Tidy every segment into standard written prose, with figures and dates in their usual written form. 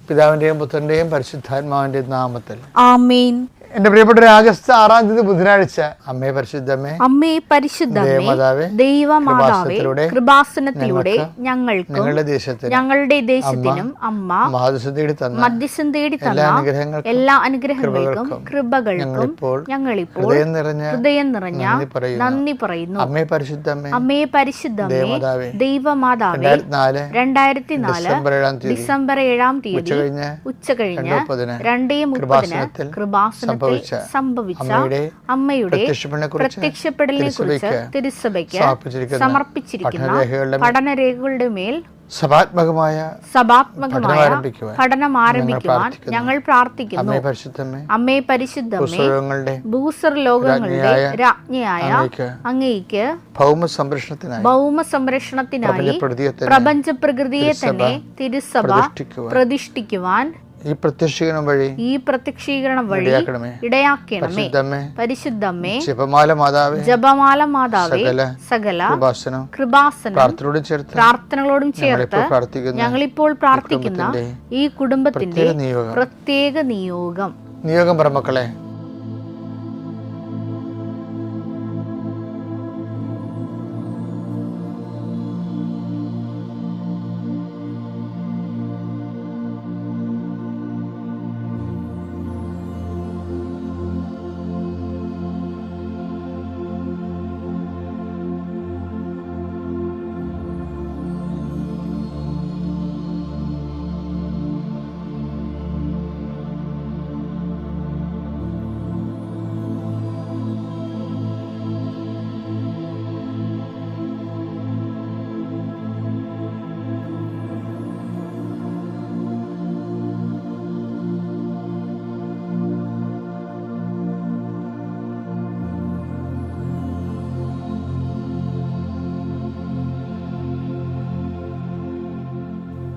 പിതാവിന്റെയും പുത്രന്റെയും പരിശുദ്ധാത്മാവിന്റെയും നാമത്തിൽ ആമേൻ. എന്റെ പ്രിയപ്പെട്ട ആഗസ്റ്റ് 6 തീയതി ബുധനാഴ്ച, അമ്മേ പരിശുദ്ധമേ, അമ്മേ പരിശുദ്ധമേ, ദൈവമാതാവേ, കൃപാസനത്തിലൂടെ ഞങ്ങൾക്കും ഞങ്ങളുടെ ദേശത്തിനും അമ്മ മധ്യസ്ഥം തേടി തന്ന എല്ലാ അനുഗ്രഹങ്ങൾക്കും കൃപകൾക്കും ഞങ്ങളിപ്പോൾ ഹൃദയം നിറഞ്ഞ നന്ദി പറയുന്നു. അമ്മേ പരിശുദ്ധമേ, അമ്മേ പരിശുദ്ധമേ, ദൈവമാതാവേ, 2004 ഡിസംബർ 7 തീയതി ഉച്ചകഴിഞ്ഞ് 2:30 കൃപാസനത്തിൽ സംഭവിച്ച അമ്മയുടെ പ്രത്യക്ഷപ്പെടലിനെ കുറിച്ച് തിരുസഭയ്ക്ക് സമർപ്പിച്ചിരിക്കുന്ന പഠനരേഖകളുടെ മേൽ സഭാത്മകമായ പഠനം ആരംഭിക്കുവാൻ ഞങ്ങൾ പ്രാർത്ഥിക്കുന്നു. അമ്മേ പരിശുദ്ധമേ, ഭൂസ്വർ ലോകങ്ങളുടെ രാജ്ഞിയായ അങ്ങേയ്ക്ക് ഭൗമ സംരക്ഷണത്തിനായി പ്രപഞ്ച പ്രകൃതിയെ തന്നെ തിരുസഭ പ്രതിഷ്ഠിക്കുവാൻ ഈ പ്രത്യക്ഷീകരണം വഴി ഇടയാക്കണമേ. പരിശുദ്ധമേ, ജപമാല മാതാവേ, സകല കൃപാസനം പ്രാർത്ഥനകളോടും ചേർത്ത് ഞങ്ങളിപ്പോൾ പ്രാർത്ഥിക്കുന്ന ഈ കുടുംബത്തിന്റെ പ്രത്യേക നിയോഗം പറമക്കളെ,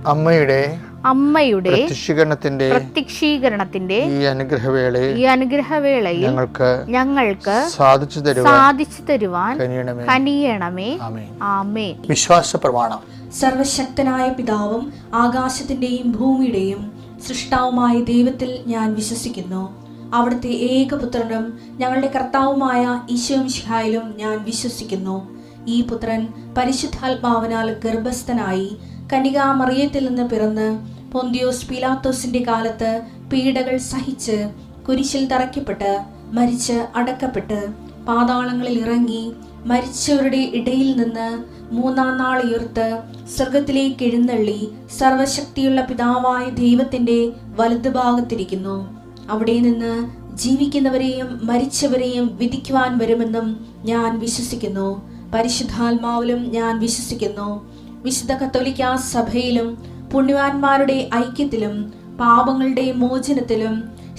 അമ്മയുടെ പ്രത്യക്ഷീകരണത്തിന്റെ ഈ അനുഗ്രഹവേളയിൽ ഞങ്ങൾക്ക് സാധിച്ചു തരുവാൻ കനിയണമേ. ആമേൻ. വിശ്വാസ പ്രമാണം. സർവശക്തനായ പിതാവും ആകാശത്തിന്റെയും ഭൂമിയുടെയും സൃഷ്ടാവുമായ ദൈവത്തിൽ ഞാൻ വിശ്വസിക്കുന്നു. അവിടുത്തെ ഏകപുത്രനും ഞങ്ങളുടെ കർത്താവുമായ ഈശോ മിശിഹായിലും ഞാൻ വിശ്വസിക്കുന്നു. ഈ പുത്രൻ പരിശുദ്ധാത്മാവിനാൽ ഗർഭസ്ഥനായി കന്യകാമറിയത്തിൽ നിന്ന് പിറന്ന് പൊന്തിയോസ് പീലാത്തോസിന്റെ കാലത്ത് പീഡകൾ സഹിച്ച് കുരിശിൽ തറയ്ക്കപ്പെട്ട് മരിച്ച് അടക്കപ്പെട്ട് പാതാളങ്ങളിൽ ഇറങ്ങി മരിച്ചവരുടെ ഇടയിൽ നിന്ന് 3-ാം നാൾ ഉയർത്ത് സ്വർഗത്തിലേക്ക് എഴുന്നള്ളി സർവശക്തിയുള്ള പിതാവായ ദൈവത്തിന്റെ വലതുഭാഗത്തിരിക്കുന്നു. അവിടെ നിന്ന് ജീവിക്കുന്നവരെയും മരിച്ചവരെയും വിധിക്കുവാൻ വരുമെന്നും ഞാൻ വിശ്വസിക്കുന്നു. പരിശുദ്ധാത്മാവിലും ഞാൻ വിശ്വസിക്കുന്നു. വിശുദ്ധ കത്തോലിക്കാ സഭയിലും പുണ്യവാന്മാരുടെ ഐക്യത്തിലും പാപങ്ങളുടെ മോചനത്തിലും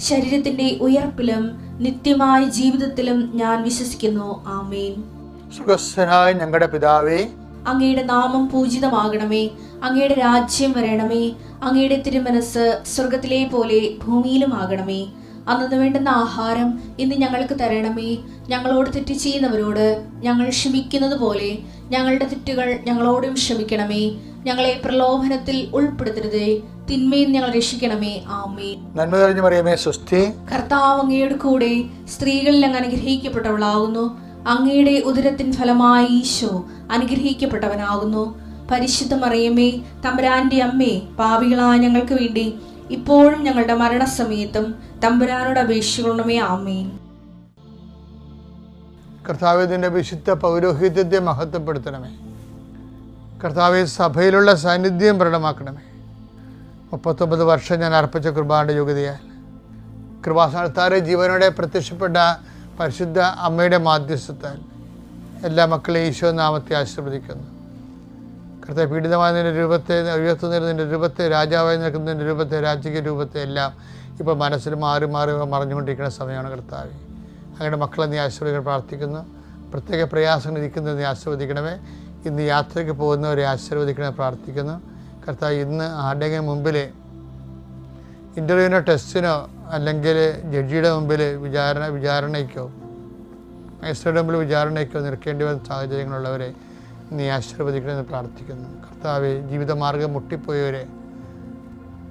ശരീരത്തിന്റെ ഉയർപ്പിലും നിത്യമായ ജീവിതത്തിലും ഞാൻ വിശ്വസിക്കുന്നു. ആമേൻ. സ്വർഗ്ഗസ്ഥനായ ഞങ്ങളുടെ പിതാവേ, അങ്ങയുടെ നാമം പൂജിതമാകണമേ. അങ്ങയുടെ രാജ്യം വരണമേ. അങ്ങയുടെ തിരുമനസ് സ്വർഗത്തിലെ പോലെ ഭൂമിയിലും ആകണമേ. അന്നു വേണ്ടുന്ന ആഹാരം ഇന്ന് ഞങ്ങൾക്ക് തരണമേ. ഞങ്ങളോട് തെറ്റ് ചെയ്യുന്നവരോട് ഞങ്ങൾ ക്ഷമിക്കുന്നത് പോലെ ഞങ്ങളുടെ തെറ്റുകൾ ഞങ്ങളോടും ക്ഷമിക്കണമേ. ഞങ്ങളെ പ്രലോഭനത്തിൽ ഉൾപ്പെടുത്തരുതേ, തിന്മയിൽ ഞങ്ങൾ രക്ഷിക്കണമേ. ആമേൻ. നന്മ നിറഞ്ഞ മറിയമേ, സ്വസ്തി. കർത്താവ് അങ്ങയുടെ കൂടെ സ്ത്രീകളിൽ അങ്ങ് അനുഗ്രഹിക്കപ്പെട്ടവളാകുന്നു. അങ്ങയുടെ ഉദരത്തിൻ ഫലമായി ഈശോ അനുഗ്രഹിക്കപ്പെട്ടവനാകുന്നു. പരിശുദ്ധ മറിയമേ, തമ്പുരാന്റെ അമ്മേ, പാപികളായ ഞങ്ങൾക്ക് വേണ്ടി ഇപ്പോഴും ഞങ്ങളുടെ മരണസമയത്തും തമ്പുരാനോട് അപേക്ഷിക്കണമേ. ആമേൻ. കർത്താവേ, നിന്റെ വിശുദ്ധ പൗരോഹിത്യത്തെ മഹത്വപ്പെടുത്തണമേ. കർത്താവേ, സഭയിലുള്ള സാന്നിധ്യം പ്രകടമാക്കണമേ. 39 വർഷം ഞാൻ അർപ്പിച്ച കൃപാന്റെ യോഗ്യതയാൽ കൃപാസനത്താരെ ജീവനോടെ പ്രത്യക്ഷപ്പെട്ട പരിശുദ്ധ അമ്മയുടെ മാധ്യസ്ഥത്താൽ എല്ലാ മക്കളെയും ഈശോ നാമത്തെ ആശീർവദിക്കുന്നു. കർത്താവ്, പീഡിതമായ നിന്റെ രൂപത്തെ, ഉയർത്തുന്നതിൻ്റെ രൂപത്തെ, രാജാവായി നിൽക്കുന്നതിൻ്റെ രൂപത്തെ, രാജകീയ രൂപത്തെ എല്ലാം ഇപ്പോൾ മനസ്സിൽ മാറി മറിഞ്ഞുകൊണ്ടിരിക്കുന്ന സമയമാണ്. കർത്താവ്, അങ്ങയുടെ മക്കളെ നീ ആശീർവദിക്കാൻ പ്രാർത്ഥിക്കുന്നു. പ്രത്യേക പ്രയാസങ്ങൾ ഇരിക്കുന്നത് നീ ആശീർവദിക്കണമേ. ഇന്ന് യാത്രയ്ക്ക് പോകുന്നവരെ ആശീർവദിക്കണമേ പ്രാർത്ഥിക്കുന്നു. കർത്താവ്, ഇന്ന് ആരുടെയെങ്കിലും മുമ്പിൽ ഇൻ്റർവ്യൂവിനോ ടെസ്റ്റിനോ അല്ലെങ്കിൽ ജഡ്ജിയുടെ മുമ്പിൽ വിചാരണയ്ക്കോ മജിസ്ട്രേറ്റ് മുമ്പിൽ വിചാരണയ്ക്കോ നിൽക്കേണ്ടി വരുന്ന സാഹചര്യങ്ങളുള്ളവരെ നീ ആശീർവദിക്കണമെന്ന് പ്രാർത്ഥിക്കുന്നു. കർത്താവെ, ജീവിതമാർഗം മുട്ടിപ്പോയവരെ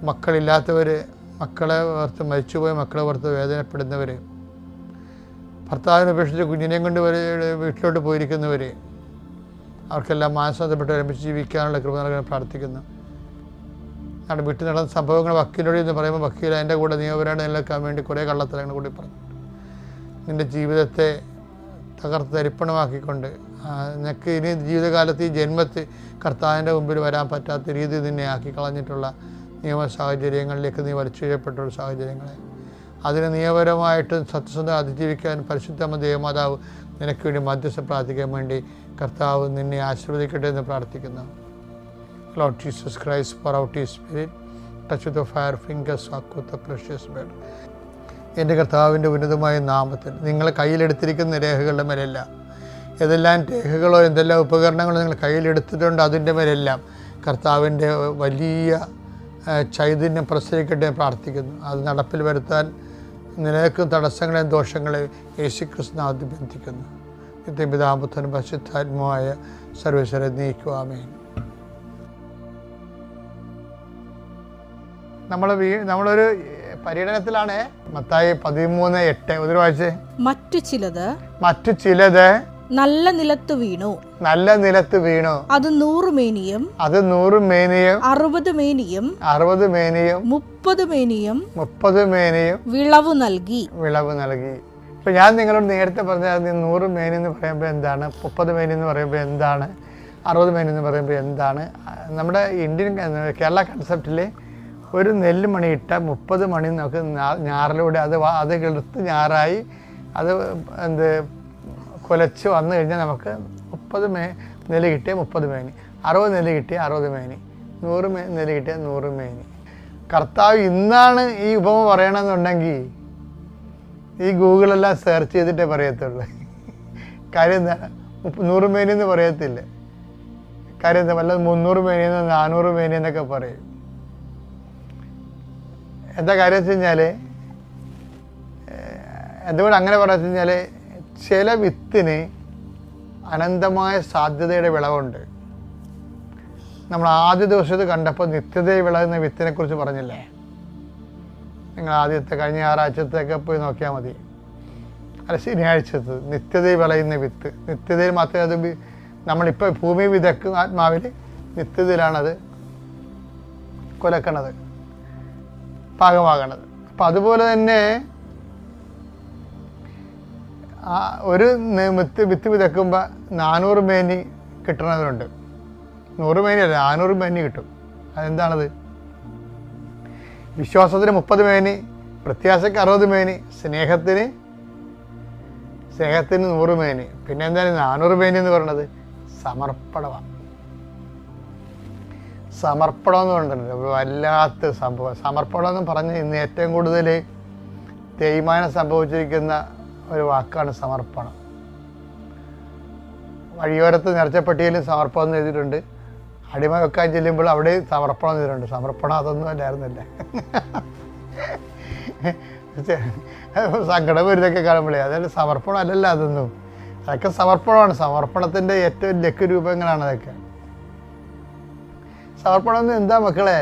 മക്കളില്ലാത്തവർ, മക്കളെ ഓർത്ത് മരിച്ചുപോയ മക്കളെ ഓർത്ത് വേദനപ്പെടുന്നവർ, ഭർത്താവിനെ ഉപേക്ഷിച്ച് കുഞ്ഞിനെയും കൊണ്ട് വീട്ടിലോട്ട് പോയിരിക്കുന്നവർ, അവർക്കെല്ലാം മാനസാന്തരപ്പെട്ട് ഒരുമിച്ച് ജീവിക്കാനുള്ള കൃപ നൽകാൻ പ്രാർത്ഥിക്കുന്നു. അവിടെ വീട്ടിൽ നടന്ന സംഭവങ്ങൾ വക്കീലോട് എന്ന് പറയുമ്പോൾ വക്കീൽ എൻ്റെ കൂടെ നിയമപരമായിട്ട് നിലനിൽക്കാൻ വേണ്ടി കുറേ കള്ളത്തരങ്ങൾ കൂടി പറഞ്ഞു. നിൻ്റെ ജീവിതത്തെ തകർത്ത് തരിപ്പണമാക്കിക്കൊണ്ട് നിനക്ക് ഇനി ജീവിതകാലത്ത് ഈ ജന്മത്ത് കർത്താവിൻ്റെ മുമ്പിൽ വരാൻ പറ്റാത്ത രീതിയിൽ നിന്നെ ആക്കി കളഞ്ഞിട്ടുള്ള നിയമ സാഹചര്യങ്ങളിലേക്ക് നീ വലിച്ചുഴയപ്പെട്ടുള്ള സാഹചര്യങ്ങളെ അതിന് നിയമപരമായിട്ടും സത്യസന്ധത അതിജീവിക്കാൻ പരിശുദ്ധ ദേവമാതാവ് നിനക്ക് വേണ്ടി മധ്യസ്ഥ പ്രാർത്ഥിക്കാൻ വേണ്ടി കർത്താവ് നിന്നെ ആശീർവദിക്കട്ടെ എന്ന് പ്രാർത്ഥിക്കുന്നു. Lord Jesus Christ, pour out His Spirit, touch with the fire fingers, walk with the precious blood. എൻ്റെ കർത്താവിൻ്റെ ഉന്നതമായ നാമത്തിൽ നിങ്ങൾ കയ്യിലെടുത്തിരിക്കുന്ന രേഖകളുടെ മേലെല്ലാം, ഏതെല്ലാം രേഖകളോ എന്തെല്ലാം ഉപകരണങ്ങളോ നിങ്ങൾ കയ്യിലെടുത്തിട്ടുണ്ട് അതിൻ്റെ മേലെല്ലാം കർത്താവിൻ്റെ വലിയ ചൈതന്യം പ്രസരിക്കട്ടെ പ്രാർത്ഥിക്കുന്നു. അത് നടപ്പിൽ വരുത്താൻ നിലനിൽക്കുന്ന തടസ്സങ്ങളെയും ദോഷങ്ങളെയും യേശുക്രിസ്തുവിൽ ബന്ധിക്കുന്നു. നിത്യപിതാപുത്രനും പരിശുദ്ധാത്മാവായ സർവ്വേശ്വരൻ നീക്കുക. ആമേൻ. നമ്മളൊരു പര്യടനത്തിലാണ്. മത്തായി 13:8 ഒരു വായിച്ചേ. മറ്റു ചിലത് നല്ല നിലത്ത് വീണു. അത് 100 മേനിയും 60 മേനിയും 30 മേനിയും വിളവ് നൽകി. ഇപ്പൊ ഞാൻ നിങ്ങളോട് നേരത്തെ പറഞ്ഞാൽ 100 മേനി എന്ന് പറയുമ്പോൾ എന്താണ്, 30 മേനി എന്ന് പറയുമ്പോൾ എന്താണ്, 60 മേനി എന്ന് പറയുമ്പോൾ എന്താണ്? നമ്മുടെ ഇന്ത്യൻ കേരള കൺസെപ്റ്റിൽ ഒരു നെല്ല് മണി ഇട്ടാൽ 30 മണി നമുക്ക് ഞാറിലൂടെ അത് കിളുത്ത് ഞാറായി അത് കുലച്ച് വന്നു കഴിഞ്ഞാൽ നമുക്ക് 30 നെല്ല് കിട്ടിയ 30 മേനി, 60 നെല്ല് കിട്ടിയ 60 മേനി, 100 നെല്ല് കിട്ടിയ 100 മേനി. കർത്താവ് ഇന്നാണ് ഈ ഉപമ പറയണമെന്നുണ്ടെങ്കിൽ ഈ ഗൂഗിളെല്ലാം സെർച്ച് ചെയ്തിട്ടേ പറയത്തുള്ളൂ. കാര്യം എന്താ, 100 മേനി എന്ന് പറയത്തില്ല. കാര്യം എന്താ, വല്ല 300 മേനിയെന്ന് 400 മേനി എന്നൊക്കെ പറയും. എന്താ കാര്യം വെച്ച് കഴിഞ്ഞാൽ, എന്തുകൊണ്ട് അങ്ങനെ പറഞ്ഞു കഴിഞ്ഞാൽ, ചില വിത്തിന് അനന്തമായ സാധ്യതയുടെ വിളവുണ്ട്. നമ്മൾ ആദ്യ ദിവസത്ത് കണ്ടപ്പോൾ നിത്യതയിൽ വിളയുന്ന വിത്തിനെ കുറിച്ച് പറഞ്ഞില്ലേ? നിങ്ങൾ കഴിഞ്ഞ ഞായറാഴ്ചത്തൊക്കെ പോയി നോക്കിയാൽ മതി. അല്ല, ശനിയാഴ്ചത്ത് നിത്യതയിൽ വിളയുന്ന വിത്ത്. നിത്യതയിൽ മാത്രമേ അത് നമ്മളിപ്പോൾ ഭൂമി വിതക്കും ആത്മാവിൽ നിത്യതയിലാണത് കൊലക്കണത്, പാകമാകണത്. അപ്പം അതുപോലെ തന്നെ ഒരു വിത്ത് വിതക്കുമ്പോൾ 400 മേനി കിട്ടണവരുണ്ട്. 100 മേനി അല്ല, 400 മേനി കിട്ടും. അതെന്താണത്? വിശ്വാസത്തിന് 30 മേനി, പ്രത്യാശയ്ക്ക് 60 മേനി, സ്നേഹത്തിന് 100 മേനി. പിന്നെ എന്താണ് 400 മേനി എന്ന് പറയുന്നത്? സമർപ്പണമാണ്. സമർപ്പണം എന്ന് പറഞ്ഞിട്ടുണ്ട്, വല്ലാത്ത സംഭവം. സമർപ്പണം എന്ന് പറഞ്ഞ് ഇന്ന് ഏറ്റവും കൂടുതൽ തേയ്മാനം സംഭവിച്ചിരിക്കുന്ന ഒരു വാക്കാണ് സമർപ്പണം. വഴിയോരത്ത് നേർച്ചപ്പെട്ടിയിലും സമർപ്പണം എന്ന് എഴുതിയിട്ടുണ്ട്. അടിമ വെക്കാൻ ചെല്ലുമ്പോൾ അവിടെ സമർപ്പണം ചെയ്തിട്ടുണ്ട്. സമർപ്പണം അതൊന്നും അല്ലായിരുന്നില്ല. സങ്കടം വരുന്നതൊക്കെ കാണുമ്പോഴേ അതായത് സമർപ്പണം അല്ലല്ലോ അതൊന്നും. അതൊക്കെ സമർപ്പണമാണ്. സമർപ്പണത്തിൻ്റെ ഏറ്റവും ലഘുരൂപങ്ങളാണ് അതൊക്കെ. സമർപ്പണം എന്ന് എന്താ മക്കളെ?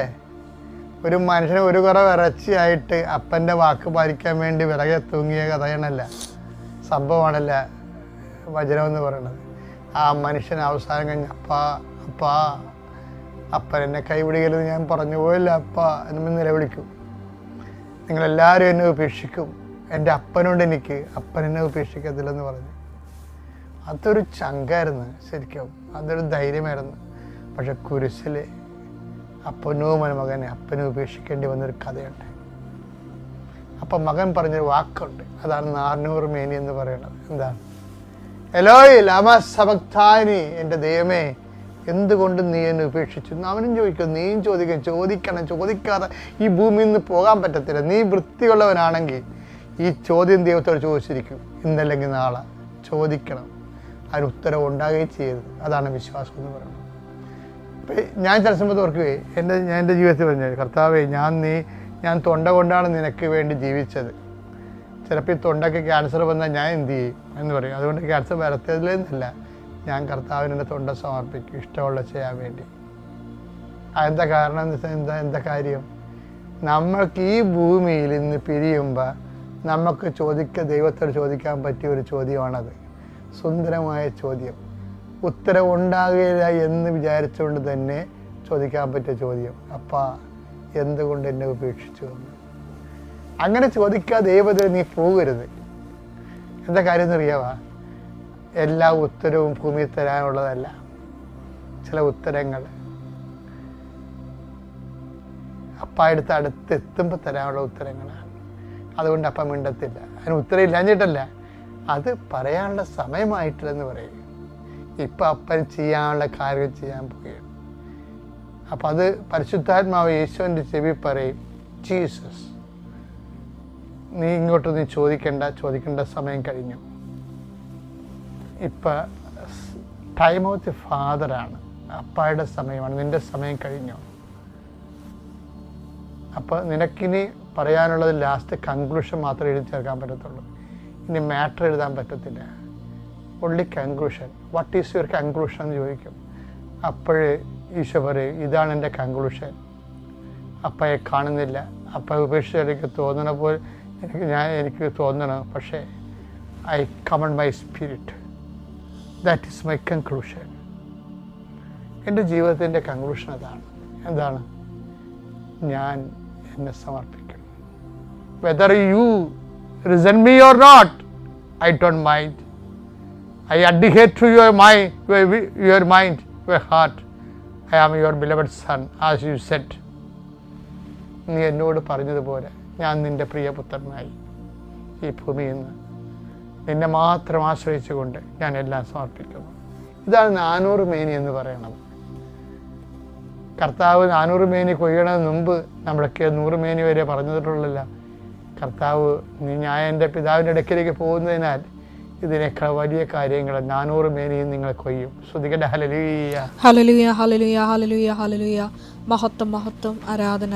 ഒരു മനുഷ്യന് ഒരു കുറേ ഇറച്ചിയായിട്ട് അപ്പൻ്റെ വാക്ക് പാലിക്കാൻ വേണ്ടി വിറകെ തൂങ്ങിയ കഥയണല്ല, സംഭവമാണല്ല വചനമെന്ന് പറയുന്നത്. ആ മനുഷ്യൻ അവസാനം കഴിഞ്ഞ് അപ്പൻ എന്നെ കൈവിടുകരുത്, ഞാൻ പറഞ്ഞു പോയില്ല അപ്പ എന്ന് നിലവിളിക്കും. നിങ്ങളെല്ലാവരും എന്നെ ഉപേക്ഷിക്കും, എൻ്റെ അപ്പനോട് എനിക്ക്, അപ്പൻ എന്നെ ഉപേക്ഷിക്കത്തില്ലെന്ന് പറഞ്ഞു. അതൊരു ചങ്കായിരുന്നു ശരിക്കും, അതൊരു ധൈര്യമായിരുന്നു. പക്ഷെ കുരിശിൽ അപ്പനോ മകനെ അപ്പനെ ഉപേക്ഷിക്കേണ്ടി വന്നൊരു കഥയുണ്ട്. അപ്പം മകൻ പറഞ്ഞൊരു വാക്കുണ്ട്, അതാണ് 400 മേനി എന്ന് പറയുന്നത്. എന്താണ്? എലോയ് ലമ സബക്താനി, എൻ്റെ ദൈവമേ എന്തുകൊണ്ട് നീ എന്നെ ഉപേക്ഷിച്ചു? അവനും ചോദിക്കും, നീയും ചോദിക്കാതെ ഈ ഭൂമിയിൽ നിന്ന് പോകാൻ പറ്റത്തില്ല. നീ വൃത്തിയുള്ളവനാണെങ്കിൽ ഈ ചോദ്യം ദൈവത്തോട് ചോദിച്ചിരിക്കും, ഇന്നല്ലെങ്കിൽ നാളെ ചോദിക്കണം, അതിന് ഉത്തരവ് ഉണ്ടാകുകയും ചെയ്യരുത്. അതാണ് വിശ്വാസം എന്ന് പറയുന്നത്. ഞാൻ ചില സമയത്ത് ഓർക്കുകയെ ഞാൻ എൻ്റെ ജീവിതത്തിൽ പറഞ്ഞു, കർത്താവേ ഞാൻ തൊണ്ട കൊണ്ടാണ് നിനക്ക് വേണ്ടി ജീവിച്ചത്. ചിലപ്പോൾ ഈ തൊണ്ടയ്ക്ക് ക്യാൻസർ വന്നാൽ ഞാൻ എന്ത് ചെയ്യും എന്ന് പറയും. അതുകൊണ്ട് ക്യാൻസർ വരത്തതിലെന്നല്ല, ഞാൻ കർത്താവിന് എൻ്റെ തൊണ്ട സമർപ്പിക്കും ഇഷ്ടമുള്ള ചെയ്യാൻ വേണ്ടി. അതെന്താ കാരണം എന്ന് വെച്ചാൽ എന്താ കാര്യം? നമ്മൾക്ക് ഈ ഭൂമിയിൽ ഇന്ന് പിരിയുമ്പോൾ നമുക്ക് ദൈവത്തോട് ചോദിക്കാൻ പറ്റിയ ഒരു ചോദ്യമാണത്. സുന്ദരമായ ചോദ്യം, ഉത്തരം ഉണ്ടാകില്ല എന്ന് വിചാരിച്ചുകൊണ്ട് തന്നെ ചോദിക്കാൻ പറ്റിയ ചോദ്യം. അപ്പാ, എന്തുകൊണ്ട് എന്നെ ഉപേക്ഷിച്ചു എന്ന്. അങ്ങനെ ചോദിക്കാതെ ദൈവത്തിൽ നീ പോകരുത്. എന്താ കാര്യം എന്നറിയാവാ? എല്ലാ ഉത്തരവും ഭൂമിയിൽ തരാനുള്ളതല്ല. ചില ഉത്തരങ്ങൾ അപ്പായെടുത്ത് അടുത്തെത്തുമ്പോൾ തരാനുള്ള ഉത്തരങ്ങളാണ്. അതുകൊണ്ട് അപ്പം മിണ്ടത്തില്ല. അതിന് ഉത്തരം ഇല്ലാഞ്ഞിട്ടല്ല, അത് പറയാനുള്ള സമയമായിട്ടില്ലെന്ന് പറയും. ഇപ്പം അപ്പൻ ചെയ്യാനുള്ള കാര്യം ചെയ്യാൻ പോവുകയാണ്. അപ്പം അത് പരിശുദ്ധാത്മാവ് യേശുവിൻ്റെ ചെവി പറയും, ജീസസ്, നീ ഇങ്ങോട്ട് ചോദിക്കേണ്ട സമയം കഴിഞ്ഞു. ഇപ്പം ടൈം ഓഫ് ദി ഫാദറാണ്, അപ്പായുടെ സമയമാണ്, നിൻ്റെ സമയം കഴിഞ്ഞു. അപ്പോൾ നിനക്കിനി പറയാനുള്ളത് ലാസ്റ്റ് കൺക്ലൂഷൻ മാത്രമേ എഴുതി ചേർക്കാൻ പറ്റത്തുള്ളൂ. ഇനി മാറ്റർ എഴുതാൻ പറ്റത്തില്ല. Only conclusion. What is your conclusion എന്ന് ചോദിക്കും. അപ്പോഴേ ഈശോ പറയും, ഇതാണ് എൻ്റെ കൺക്ലൂഷൻ. അപ്പയെ കാണുന്നില്ല, അപ്പ ഉപേക്ഷിച്ച് എനിക്ക് തോന്നണ പോലെ എനിക്ക് തോന്നണം, പക്ഷേ I come on my spirit, that is my conclusion. എൻ്റെ ജീവിതത്തിൻ്റെ കൺക്ലൂഷൻ അതാണ്. എന്താണ്? ഞാൻ എന്നെ സമർപ്പിക്കണം. Whether you resent me or not, I don't mind. I adhere to your mind, your heart. I am your beloved son, as you said. നീ എന്നോട് പറഞ്ഞതുപോലെ ഞാൻ നിൻ്റെ പ്രിയപുത്രനായി ഈ ഭൂമിയിൽ നിന്ന് നിന്നെ മാത്രം ആശ്രയിച്ചുകൊണ്ട് ഞാൻ എല്ലാം സമർപ്പിക്കുന്നു. ഇതാണ് 400 മേനി എന്ന് പറയുന്നത്. കർത്താവ് 400 മേനി കൊയ്യണതിന് മുമ്പ് നമ്മളൊക്കെ 100 മേനി വരെ പറഞ്ഞിട്ടുള്ളല്ല. കർത്താവ് ഞാൻ എൻ്റെ പിതാവിൻ്റെ ഇടയ്ക്കിലേക്ക് പോകുന്നതിനാൽ ഇതിനേക്കാൾ വലിയ കാര്യങ്ങൾ 400 മേനിയും നിങ്ങൾ കൊയ്യും. ശ്രുതികട്ടെ. ഹല്ലേലൂയ, ഹല്ലേലൂയ, ഹല്ലേലൂയ, ഹല്ലേലൂയ, ഹല്ലേലൂയ. മഹത്വം, മഹത്വം, ആരാധന.